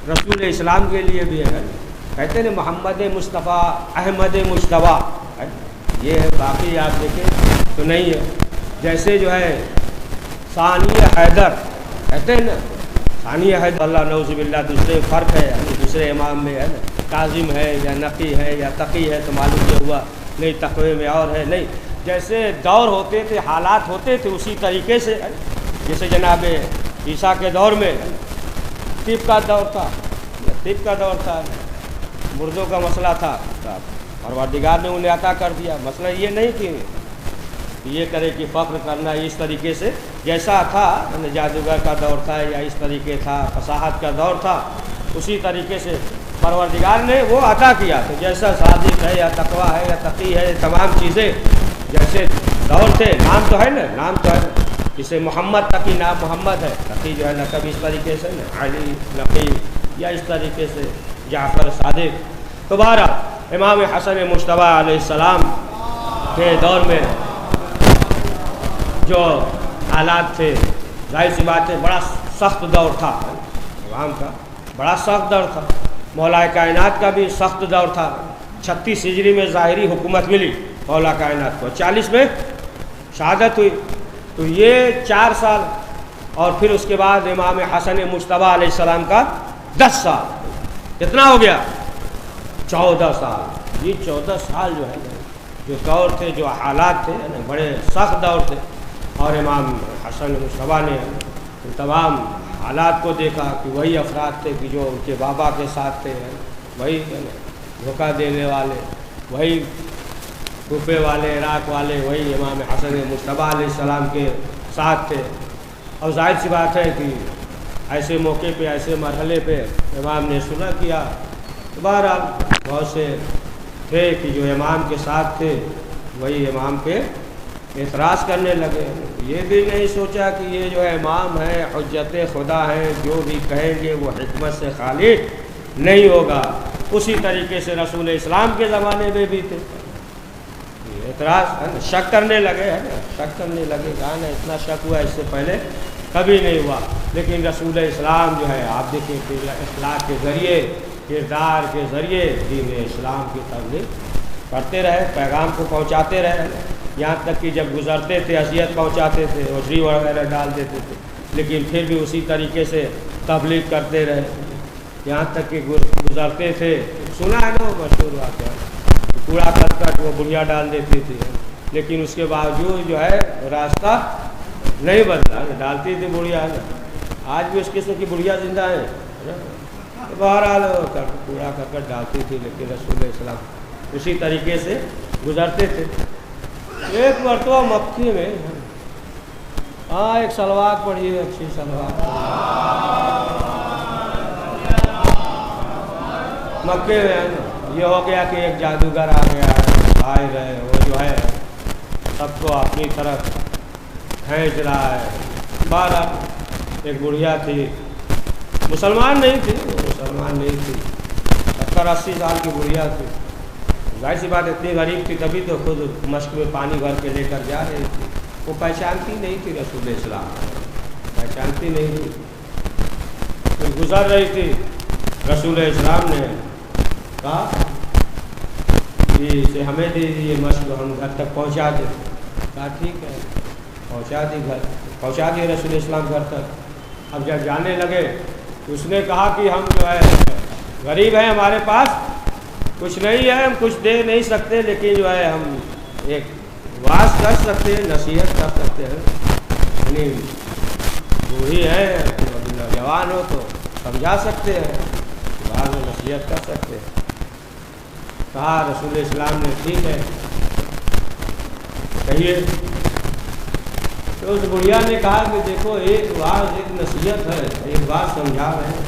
رسول اسلام کے لیے بھی ہے، کہتے ہیں محمد مصطفیٰ احمد مجتبیٰ، یہ ہے، باقی آپ دیکھیں تو نہیں ہے۔ جیسے جو ہے ثانی حیدر کہتے ہیں نا، ثانی حیدر اللہ نعوذ باللہ دوسرے فرق ہے، یعنی دوسرے امام میں ہے نا، کاظم ہے یا نقی ہے یا تقی ہے، تو معلوم یہ ہوا نہیں تقوی میں اور ہے نہیں، جیسے دور ہوتے تھے حالات ہوتے تھے اسی طریقے سے، جیسے جناب عیسیٰ کے دور میں طب کا دور تھا، طب کا دور تھا، مردوں کا مسئلہ تھا، پروردگار نے انہیں عطا کر دیا۔ مسئلہ یہ نہیں کہ یہ کرے کہ فخر کرنا اس طریقے سے، جیسا تھا جادوگر کا دور تھا یا اس طریقے تھا فصاحت کا دور تھا، اسی طریقے سے پروردگار نے وہ عطا کیا۔ تو جیسا صادق ہے یا تقویٰ ہے یا تقی ہے، تمام چیزیں جیسے دور تھے، نام تو ہے نا، نام تو ہے نا، جسے محمد تقی نام محمد ہے، تقی جو ہے لقب اس طریقے سے نا، علی نقی یا اس طریقے سے جعفر صادق۔ تو بہرحال امام حسن مجتبیٰ علیہ السلام کے دور میں جو حالات تھے، ظاہر سی بات ہے بڑا سخت دور تھا، عوام کا بڑا سخت دور تھا، مولا کائنات کا بھی سخت دور تھا۔ 36 ہجری میں ظاہری حکومت ملی مولا کائنات کو، 40 میں شہادت ہوئی، تو یہ 4 سال، اور پھر اس کے بعد امام حسن مجتبیٰ علیہ السلام کا 10 سال، کتنا ہو گیا؟ 14 سال۔ یہ 14 سال جو ہے جو دور تھے، جو حالات تھے، بڑے سخت دور تھے، اور امام حسن مجتبیٰ نے ان تمام حالات کو دیکھا کہ وہی افراد تھے کہ جو ان کے بابا کے ساتھ تھے، وہی دھوکہ دینے والے، وہی کوفے والے، عراق والے، وہی امام حسن مجتبیٰ علیہ السلام کے ساتھ تھے۔ اور ظاہر سی بات ہے کہ ایسے موقع پہ، ایسے مرحلے پہ امام نے صلح کیا، بہرحال بہت سے تھے کہ جو امام کے ساتھ تھے وہی امام پہ اعتراض کرنے لگے، یہ بھی نہیں سوچا کہ یہ جو ہے امام ہے، حجت خدا ہے، جو بھی کہیں گے وہ حکمت سے خالی نہیں ہوگا۔ اسی طریقے سے رسول اسلام کے زمانے میں بھی تھے، اعتراض شک کرنے لگے، ہے نا، شک کرنے لگے، کہا نا اتنا شک ہوا اس سے پہلے کبھی نہیں ہوا۔ لیکن رسول اسلام جو ہے آپ دیکھیں کہ اخلاق کے ذریعے، کردار کے ذریعے دین اسلام کی تبلیغ کرتے رہے، پیغام کو پہنچاتے رہے، یہاں تک کہ جب گزرتے تھے اذیت پہنچاتے تھے، اوجری وغیرہ ڈال دیتے تھے، لیکن پھر بھی اسی طریقے سے تبلیغ کرتے رہے، یہاں تک کہ گزرتے تھے، سنا ہے نا وہ مشہور واقعہ، کوڑا کرکٹ وہ بڑھیا ڈال دیتی تھی، لیکن اس کے باوجود جو ہے راستہ نہیں بدلا، ڈالتی تھی بڑھیا، آج بھی اس قسم کی بڑھیا زندہ ہیں، بہرحال کوڑا کرکٹ ڈالتی تھی، لیکن رسول اسلام اسی طریقے سے گزرتے تھے۔ ایک مرتبہ مکے میں ایک صلوات پڑھی ہے، اچھی صلوات مکے میں یہ ہو گیا کہ ایک جادوگر آ گیا ہے، ظاہر ہے وہ جو ہے سب کو اپنی طرف کھینچ رہا ہے۔ بہرحال ایک بڑھیا تھی، مسلمان نہیں تھی، مسلمان نہیں تھی، 70-80 سال کی بڑھیا تھی، ظاہر سی بات اتنی غریب تھی تبھی تو خود مشق میں پانی بھر کے لے کر جا رہی تھی، وہ پہچانتی نہیں تھی رسول اسلام، پہچانتی نہیں تھی، پھر گزر رہی تھی، رسول اسلام نے کہا کہ اسے ہمیں دے دیجیے مشق، ہم گھر تک پہنچا دیں، کہا ٹھیک ہے، پہنچا دی رسول اسلام گھر تک۔ اب جب جانے لگے اس نے کہا کہ ہم جو ہے غریب ہیں، ہمارے پاس کچھ نہیں ہے، ہم کچھ دے نہیں سکتے، لیکن جو ہے ہم ایک واعظ کر سکتے ہیں، نصیحت کر سکتے ہیں، یعنی بوڑھی ہے، جوان ہو تو سمجھا سکتے ہیں، بعد میں نصیحت کر سکتے ہیں۔ کہا رسول اسلام نے ٹھیک ہے کہیے۔ تو اس بڑھیا نے کہا کہ دیکھو ایک واعظ، ایک نصیحت ہے، ایک بات سمجھا رہے ہیں،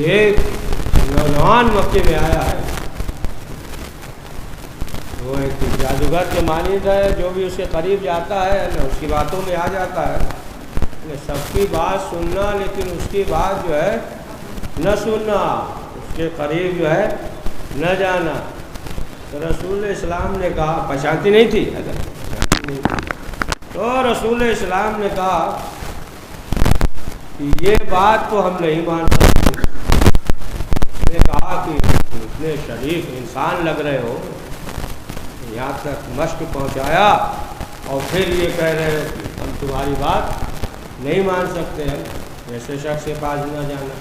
ایک نوجوان مکے میں آیا ہے، وہ ایک جادوگر کے مانند ہے، جو بھی اس کے قریب جاتا ہے نا اس کی باتوں میں آ جاتا ہے، سب کی بات سننا لیکن اس کی بات جو ہے نہ سننا، اس کے قریب جو ہے نہ جانا۔ تو رسول اسلام نے کہا، پہچانتی نہیں تھی، تو رسول اسلام نے کہا کہ یہ بات تو ہم نہیں مان سکتے. میں نے کہا کہ اتنے شریف انسان لگ رہے ہو، یہاں تک مشق پہنچایا اور پھر یہ کہہ رہے ہیں کہ ہم تمہاری بات نہیں مان سکتے ہیں، ایسے شخص کے پاس نہ جانا.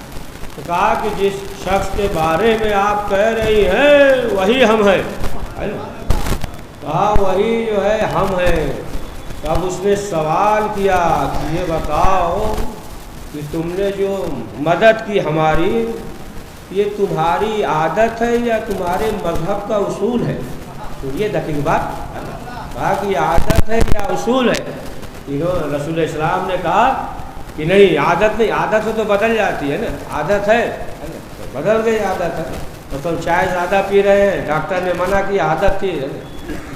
تو کہا کہ جس شخص کے بارے میں آپ کہہ رہی ہیں وہی ہم ہیں. کہا وہی جو ہے ہم ہیں. تب اس نے سوال کیا کہ یہ بتاؤ کہ تم نے جو مدد کی ہماری، یہ تمہاری عادت ہے یا تمہارے مذہب کا اصول ہے؟ تو یہ دقیق بات. کہا کہ یہ عادت ہے یا اصول ہے؟ رسول اسلام نے کہا کہ نہیں، عادت نہیں. عادت سے تو بدل جاتی ہے نا، عادت ہے تو بدل گئی عادت ہے. تو تم چائے زیادہ پی رہے ہیں، ڈاکٹر نے منع کی، عادت تھی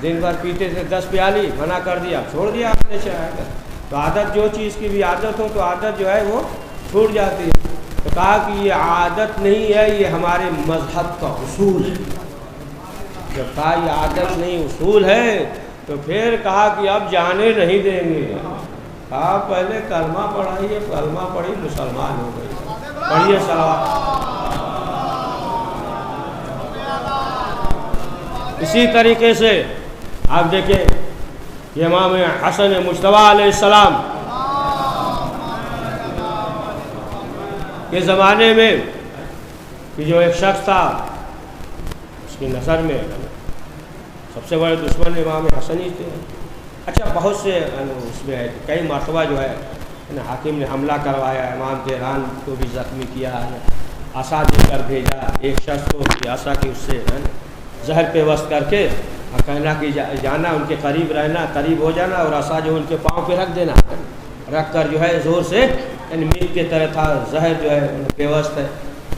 دن بھر پیتے تھے 10 پیالی، منع کر دیا، چھوڑ دیا آپ نے چائے. تو عادت جو چیز کی بھی عادت ہو تو عادت جو ہے وہ چھوٹ جاتی ہے. تو کہا کہ یہ عادت نہیں ہے، یہ ہمارے مذہب کا اصول ہے. جب کہا یہ عادت نہیں اصول ہے تو پھر کہا کہ اب جانے نہیں دیں گے. کہا پہلے کلمہ پڑھائیے. کلمہ پڑھی، مسلمان ہو گئی. پڑھیے صلوات. اسی طریقے سے آپ دیکھیں کہ امام حسن مجتبیٰ علیہ السلام کے زمانے میں کہ جو ایک شخص تھا، اس کی نظر میں سب سے بڑے دشمن امام حسن ہی تھے. اچھا بہت سے اس میں کئی مرتبہ جو ہے حاکم نے حملہ کروایا، امام تہران کو بھی زخمی کیا، عصا دے کر بھیجا ایک شخص کو کہ عصا کی اس سے زہر پیوست کر کے کہنا کہ جانا ان کے قریب رہنا، قریب ہو جانا اور عصا جو ان کے پاؤں پہ رکھ دینا، رکھ کر جو ہے زور سے، یعنی میٹ کی طرح تھا، زہر جو ہے پیوست ہے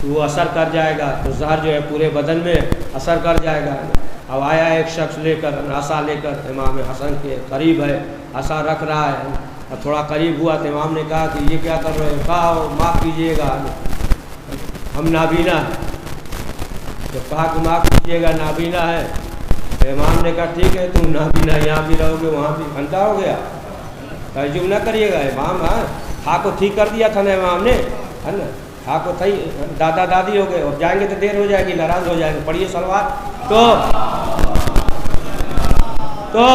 تو وہ اثر کر جائے گا، تو زہر جو ہے پورے بدن میں اثر کر جائے گا. اب آیا ایک شخص لے کر، عصا لے کر امام حسن کے قریب ہے، عصا رکھ رہا ہے. اب تھوڑا قریب ہوا تو امام نے کہا کہ یہ کیا کر رہے ہیں؟ کہا معاف کیجیے گا، ہم نابینا ہیں. جب کہا کہ معاف کیجیے گا، نابینا ہے، تو امام نے کہا ٹھیک ہے، تم نابینا یہاں بھی رہو گے وہاں بھی. گھنٹہ ہو گیا، تعجب نہ کریے گا امام. ہاں کو ٹھیک کر دیا تھا نا امام نے، ہے نا. ہاں کو تھی، دادا دادی ہو گئے، اور جائیں گے تو دیر ہو جائے گی، ناراض ہو جائیں گے. پڑھیے صلوات. تو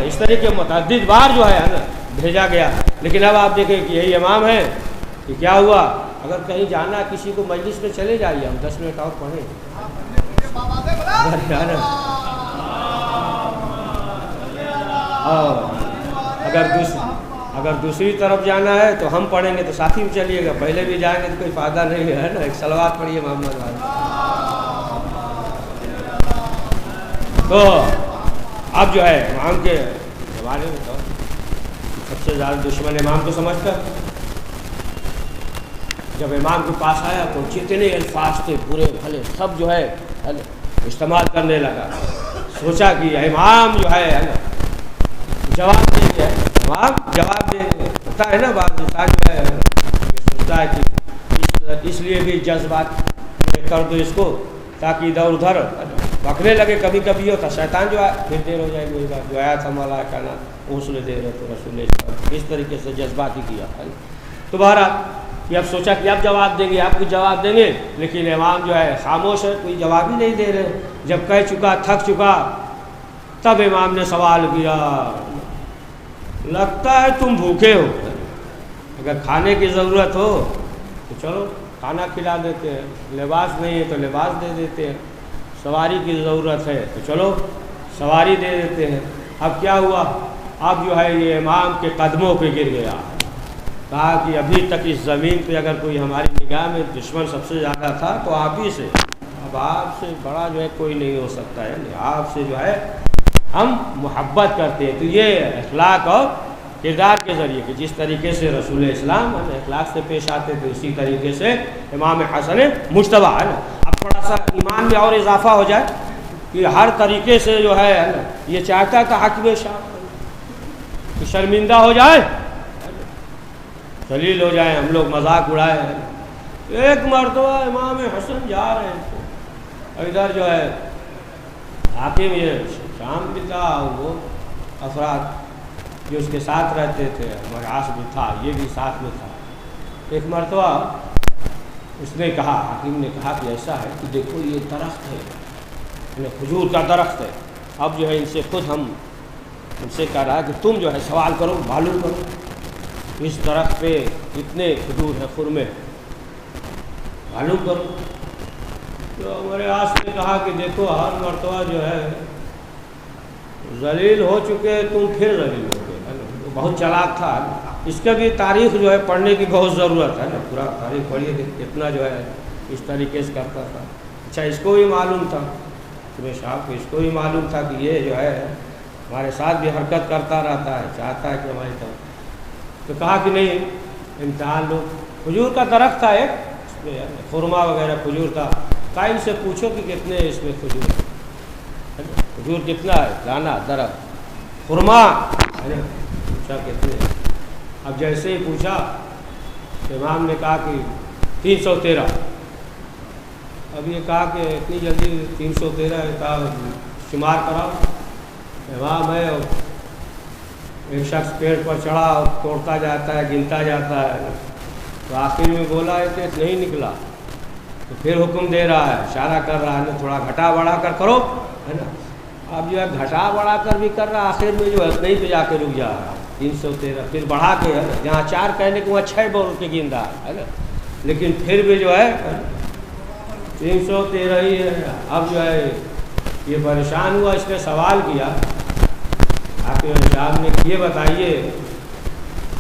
اس طریقے متعدد بار جو ہے نا بھیجا گیا. لیکن اب آپ دیکھیں کہ یہی امام ہے کہ کیا ہوا. اگر کہیں جانا کسی کو مجلس میں چلے جائیے، ہم 10 منٹ اور پڑھیں. اگر دوسری طرف جانا ہے تو ہم پڑھیں گے تو ساتھی میں چلیے گا، پہلے بھی جائیں گے تو کوئی فائدہ نہیں ہے نا. ایک صلوات پڑھیے محمد والے. تو اب جو ہے امام کے زمانے میں تو سب سے زیادہ دشمن امام کو سمجھ کر جب امام کے پاس آیا تو جتنے الفاظ تھے برے بھلے سب جو ہے استعمال کرنے لگا. سوچا کہ امام جو ہے جواب دیں گے، امام جواب دیں گے. پتا ہے نا بعض انسان جو ہے یہ سوچتا ہے کہ اس لیے بھی جذبات کر دو اس کو تاکہ ادھر ادھر بکنے لگے. کبھی کبھی ہوتا شیطان جو ہے پھر دیر ہو جائے گی، جو آیا تھا مولا کا نا حوصلے دے رہے تو رسول اس طریقے سے جذبات ہی کیا. تو بہرحال یہ اب سوچا کہ اب جواب دیں گے، آپ کچھ جواب دیں گے، لیکن امام جو ہے خاموش ہے، کوئی جواب ہی نہیں دے رہے. جب کہہ چکا، تھک چکا، تب امام نے سوال کیا، لگتا ہے تم بھوکے ہو، اگر کھانے کی ضرورت ہو تو چلو کھانا کھلا دیتے ہیں، لباس نہیں ہے تو لباس دے دیتے ہیں، سواری کی ضرورت ہے تو چلو سواری دے دیتے ہیں. اب کیا ہوا؟ اب جو ہے یہ امام کے قدموں پہ گر گیا. کہا کہ ابھی تک اس زمین پہ اگر کوئی ہماری نگاہ میں دشمن سب سے زیادہ تھا تو آپ ہی سے، اب آپ سے بڑا جو ہے کوئی نہیں ہو سکتا ہے. آپ سے جو ہے ہم محبت کرتے ہیں. تو یہ اخلاق اور کردار کے ذریعے کہ جس طریقے سے رسول اسلام اخلاق سے پیش آتے تھے، اسی طریقے سے امام حسن مجتبیٰ ہے نا. اب تھوڑا سا ایمان میں اور اضافہ ہو جائے کہ ہر طریقے سے جو ہے نا یہ چاہتا تھا حق شام کہ شرمندہ ہو جائے، ذلیل ہو جائیں، ہم لوگ مذاق اڑائے. ایک مرتبہ امام حسن جا رہے تھے، ادھر جو ہے حاکم یہ شام بھی تھا، وہ افراد جو اس کے ساتھ رہتے تھے، مراس بھی تھا، یہ بھی ساتھ میں تھا. ایک مرتبہ اس نے کہا، حکیم نے کہا کہ ایسا ہے کہ دیکھو یہ درخت ہے، کھجور کا درخت ہے، اب جو ہے ان سے خود ہم ان سے کہہ رہا ہے کہ تم جو ہے سوال کرو، معلوم کرو اس درخت پہ کتنے کھجور ہیں، خرمے معلوم کرو۔ تو ہمارے آس نے کہا کہ دیکھو ہر مرتبہ جو ہے ذلیل ہو چکے، تم پھر ذلیل ہو گئے، بہت چلاک تھا۔ اس کا بھی تاریخ جو ہے پڑھنے کی بہت ضرورت ہے نا، پورا تاریخ پڑھیے کہ کتنا جو ہے اس طریقے سے کرتا تھا۔ اچھا اس کو بھی معلوم تھا، صاحب کو اس کو بھی معلوم تھا کہ یہ جو ہے ہمارے ساتھ بھی حرکت کرتا رہتا ہے، چاہتا ہے کہ ہماری طرف۔ تو کہا کہ نہیں امتحان لو، کھجور کا درخت تھا ایک، اس میں خرما وغیرہ کھجور تھا، کہا ان سے پوچھو کہ کتنے اس میں کھجور ہے، کھجور کتنا ہے، دانا درخت خرما ہے نا، پوچھا کتنے۔ اب جیسے ہی پوچھا امام نے کہا کہ 313۔ اب یہ کہا کہ اتنی جلدی 313 کا شمار کراؤ، امام ہے ایک شخص پیڑ پر چڑھا اور توڑتا جاتا ہے، گنتا جاتا ہے، تو آخر میں بولا ہے کہ نہیں نکلا، تو پھر حکم دے رہا ہے، اشارہ کر رہا ہے تھوڑا گھٹا بڑھا کر کرو ہے نا۔ اب جو ہے گھٹا بڑھا کر بھی کر رہا، آخر میں جو ہے نہیں پہ جا کے رک جا رہا 313، پھر بڑھا کے ہے نا، جہاں 4 کہنے کو وہاں 6 بول کے گندا ہے نا، لیکن پھر بھی جو ہے 313 ہی ہے۔ اب جو ہے یہ پریشان ہوا، اس نے سوال کیا حاکم صاحب نے کہ یہ بتائیے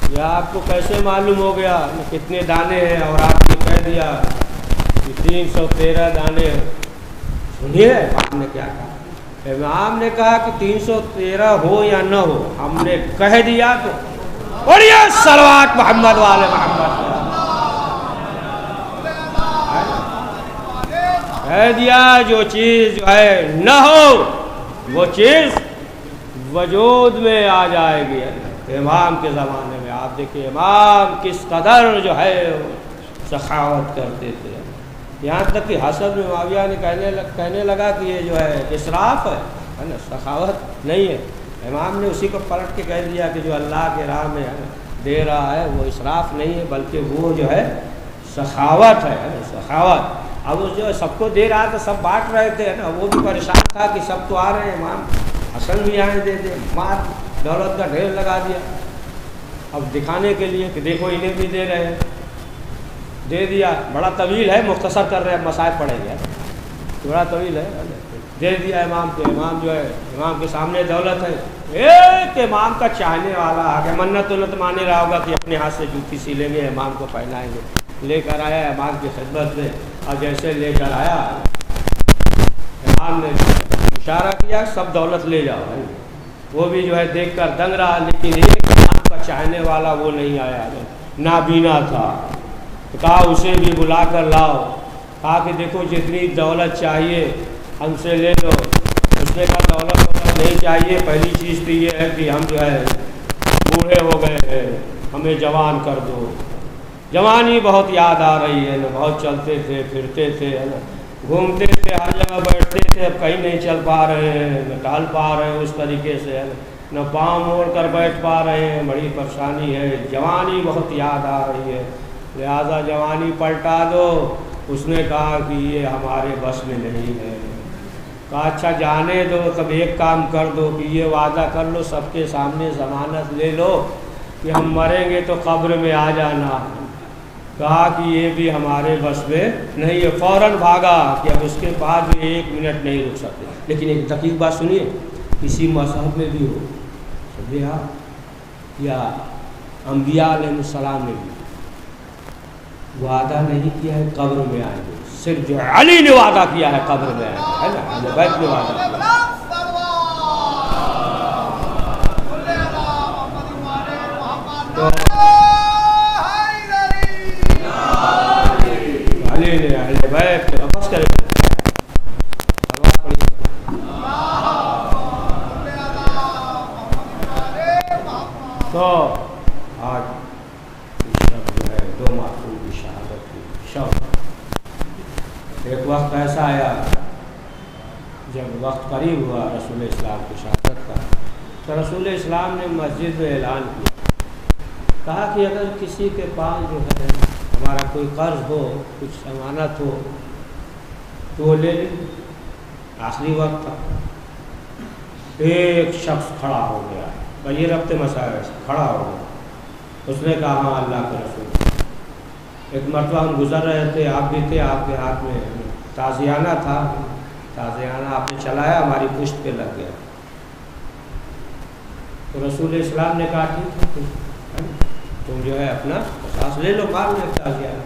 یہ آپ کو کیسے معلوم ہو گیا کتنے دانے ہیں، اور آپ نے کہہ دیا کہ 313 دانے۔ سنیے آپ نے کیا کہا، امام نے کہا کہ 313 ہو یا نہ ہو، ہم نے کہہ دیا تو بڑھیا صلوات محمد والے محمد کہہ دیا، جو چیز جو ہے نہ ہو وہ چیز وجود میں آ جائے گی۔ امام کے زمانے میں آپ دیکھیں امام کس قدر جو ہے سخاوت کرتے تھے، یہاں تک کہ حسن بن معاویہ نے کہنے لگا کہ یہ جو ہے اسراف ہے نا، سخاوت نہیں ہے۔ امام نے اسی کو پلٹ کے کہہ دیا کہ جو اللہ کے راہ میں دے رہا ہے وہ اسراف نہیں ہے، بلکہ وہ جو ہے سخاوت ہے نا، سخاوت۔ اب وہ جو ہے سب کو دے رہا تھا، سب بانٹ رہے تھے نا، وہ بھی پریشان تھا کہ سب تو آ رہے ہیں، امام حسن بھی آئے دے دے، مال دولت کا ڈھیر لگا دیا، اب دکھانے کے لیے کہ دیکھو انہیں بھی دے رہے ہیں، دے دیا۔ بڑا طویل ہے، مختصر کر رہے ہیں، مسائل پڑھیں گے، بڑا طویل ہے، دے دیا امام کے۔ امام جو ہے امام کے سامنے دولت ہے، ایک امام کا چاہنے والا آ گیا، منت ولت مانے رہا ہوگا کہ اپنے ہاتھ سے جوتی سی لیں گے، امام کو پہنائیں گے، لے کر آیا امام کی خدمت میں، اور جیسے لے کر آیا امام نے اشارہ کیا سب دولت لے جاؤ، وہ بھی جو ہے دیکھ کر دنگ رہا، لیکن ایک امام کا چاہنے والا وہ نہیں آیا، نابینا تھا۔ تو کہا اسے بھی بلا کر لاؤ، کہا کہ دیکھو جتنی دولت چاہیے ہم سے لے لو۔ اس نے کہا دولت نہیں چاہیے، پہلی چیز تو یہ ہے کہ ہم جو ہے بوڑھے ہو گئے ہیں، ہمیں جوان کر دو۔ جوانی بہت یاد آ رہی ہے نا، بہت چلتے تھے پھرتے تھے ہے نا، گھومتے تھے، ہر جگہ بیٹھتے تھے، اب کہیں نہیں چل پا رہے ہیں، نہ ٹہل پا رہے ہیں اس طریقے سے ہے نہ پاؤں موڑ کر بیٹھ پا رہے ہیں، بڑی پریشانی ہے، جوانی بہت یاد آ رہی ہے، لہذا جوانی پلٹا دو۔ اس نے کہا کہ یہ ہمارے بس میں نہیں ہے۔ کہا اچھا جانے دو، تب ایک کام کر دو کہ یہ وعدہ کر لو سب کے سامنے ضمانت لے لو کہ ہم مریں گے تو قبر میں آ جانا۔ کہا کہ یہ بھی ہمارے بس میں نہیں ہے، فوراً بھاگا کہ اب اس کے بعد بھی 1 منٹ نہیں رک سکتے۔ لیکن ایک دقیق بات سنیے، کسی مذہب میں بھی ہو سمجھے آپ، یا انبیاء علیہ السلام نے بھی وعدہ نہیں کیا ہے قبر میں آئیں گے، صرف جو ہے علی نے وعدہ کیا ہے قبر میں آئیں گے، ہے نا، اہل بیت نے وعدہ کیا۔ تو علی نے اہل بیت کو واپس کرے۔ تو آج جو ہے 2 معصوم کی شہادت کی شب۔ ایک وقت ایسا آیا جب وقت قریب ہوا رسول اسلام کی شہادت کا، تو رسول اسلام نے مسجد میں اعلان کیا، کہا کہ اگر کسی کے پاس جو ہے ہمارا کوئی قرض ہو، کچھ امانت ہو تو وہ لے لیں۔ آخری وقت تھا، ایک شخص کھڑا ہو گیا، بھائی یہ ربط مسائل سے کھڑا ہو گیا، اس نے کہا ہاں اللہ کے رسول، ایک مرتبہ ہم گزر رہے تھے، آپ بھی تھے، آپ کے ہاتھ میں تازیانہ تھا، تازیانہ آپ نے چلایا، ہماری پشت پہ لگ گیا۔ تو رسول اسلام نے کہا ٹھیک ہے تم جو ہے اپنا قصاص لے لو، مار لو تازیانہ۔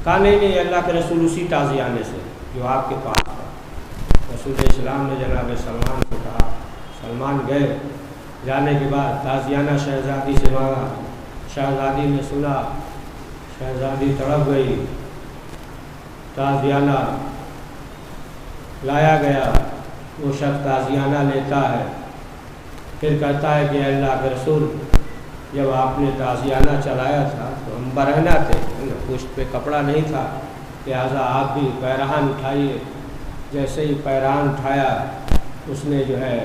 کہا نہیں اللہ کے رسول اسی تازیانے سے جو آپ کے پاس تھا۔ رسول اسلام نے جناب سلمان کو کہا، سلمان گئے، جانے کے بعد تازیانہ شہزادی سے مانگا، شہزادی نے سنا، شہزادی تڑپ گئی، تازیانہ لایا گیا، وہ شخص تازیانہ لیتا ہے، پھر کہتا ہے کہ اللہ کے رسول جب آپ نے تازیانہ چلایا تھا تو ہم برہنہ تھے، پشت پہ کپڑا نہیں تھا، لہٰذا آپ بھی پیرہن اٹھائیے۔ جیسے ہی پیرہن اٹھایا اس نے جو ہے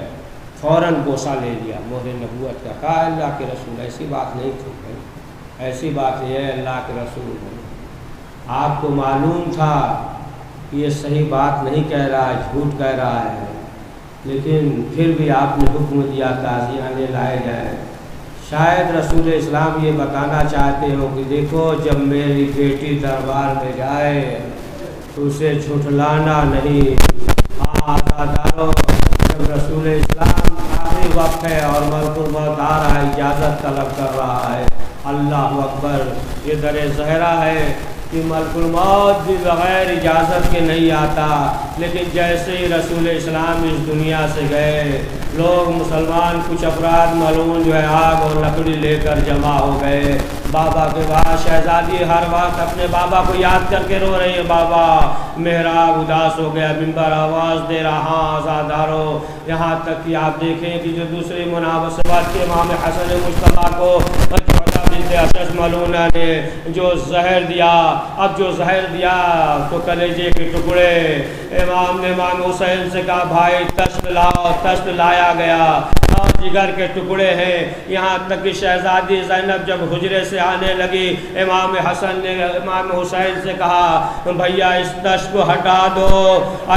فوراً بوسہ لے لیا مہر نبوت کا۔ کہا اللہ کے رسول ایسی بات نہیں تھی، ایسی بات یہ ہے اللہ کے رسول، آپ کو معلوم تھا کہ یہ صحیح بات نہیں کہہ رہا ہے، جھوٹ کہہ رہا ہے، لیکن پھر بھی آپ نے حکم دیا تازیانے لائے جائیں۔ شاید رسول اسلام یہ بتانا چاہتے ہو کہ دیکھو جب میری بیٹی دربار میں جائے تو اسے جھٹلانا نہیں۔ ہاں عزادارو، جب رسول اسلام آخری وقت ہے اور ملک الموت آ رہا ہے، اجازت طلب کر رہا ہے، اللہ اکبر، یہ در زہرا ہے کہ ملک الموت بھی بغیر اجازت کے نہیں آتا، لیکن جیسے ہی رسول اسلام اس دنیا سے گئے، لوگ مسلمان کچھ افراد ملعون جو ہے آگ اور لکڑی لے کر جمع ہو گئے۔ بابا کے بعد شہزادی ہر وقت اپنے بابا کو یاد کر کے رو رہی ہے، بابا محراب اداس ہو گیا، ممبر آواز دے رہا، ہاں عزادارو، یہاں تک کہ آپ دیکھیں کہ جو دوسری مناسبت کے امام حسن مصطفیٰ کو بنت اسد ملونہ نے جو زہر دیا، اب جو زہر دیا تو کلیجے کے ٹکڑے، امام نے امام حسین سے کہا بھائی تشت لاؤ، تشت لایا گیا، اور جگر کے ٹکڑے ہیں، یہاں تک کہ شہزادی زینب جب حجرے سے آنے لگی، امام حسن نے امام حسین سے کہا بھیا اس تشت کو ہٹا دو،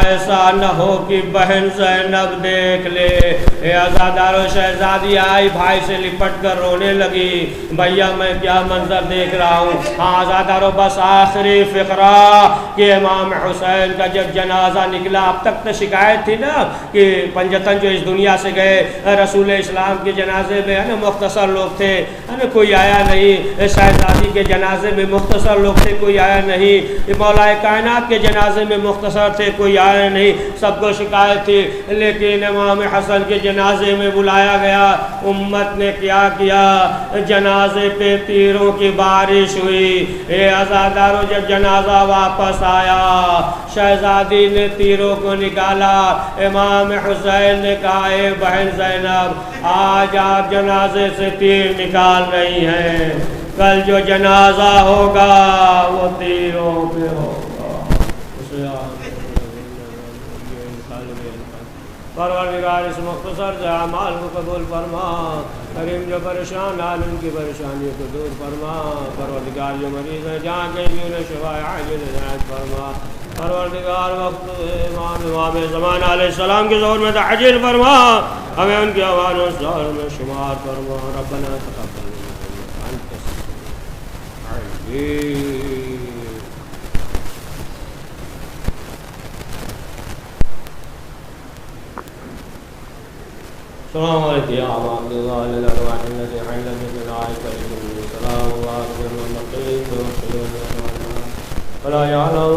ایسا نہ ہو کہ بہن زینب دیکھ لے۔ اے عزادارو، شہزادی آئی، بھائی سے لپٹ کر رونے لگی، بھیا میں کیا منظر دیکھ رہا ہوں۔ ہاں عزادارو، بس آخری فقرہ کہ امام حسین کا جب جنازہ نکلا، اب تک تو شکایت تھی نا کہ پنجتن جو اس دنیا سے گئے، رسول اسلام کے جنازے میں ہے نا مختصر لوگ تھے، ہے نا کوئی آیا نہیں، شہزادی کے جنازے میں مختصر لوگ تھے، کوئی آیا نہیں، مولا کائنات کے جنازے میں مختصر تھے، کوئی آیا نہیں، سب کو شکایت تھی، لیکن امام حسن کے جنازے میں بلایا گیا، امت نے کیا کیا، جنازے پہ تیروں کی بارش ہوئی۔ اے عزادارو، جب جنازہ واپس آیا، شہزادی نے تیروں کو نکالا، امام حسین نے کہا اے بہن زینب، آج آپ جنازے سے تیر نکال رہی ہیں، کل جو جنازہ ہوگا وہ تیروں پہ ہوگا۔ پروردگار اس مختصر سے اعمال کو قبول فرما، کریم جو پریشان حال ان کی پریشانیوں کو دور فرما، پروردگار جو مریض ہیں جہاں کے بھی انہیں شفا عاجل عنایت فرما، پروردگار وقت امام زمان علیہ السلام کے ظہور میں تعجیل فرما، ہمیں ان کی آوازوں ظہور میں شمار فرما، ربنا تقبل منا انت السميع السلام علیکم یا عباد اللہ الارواح الذی حل بجنائک السلام اللہ المقیم ولا يعلم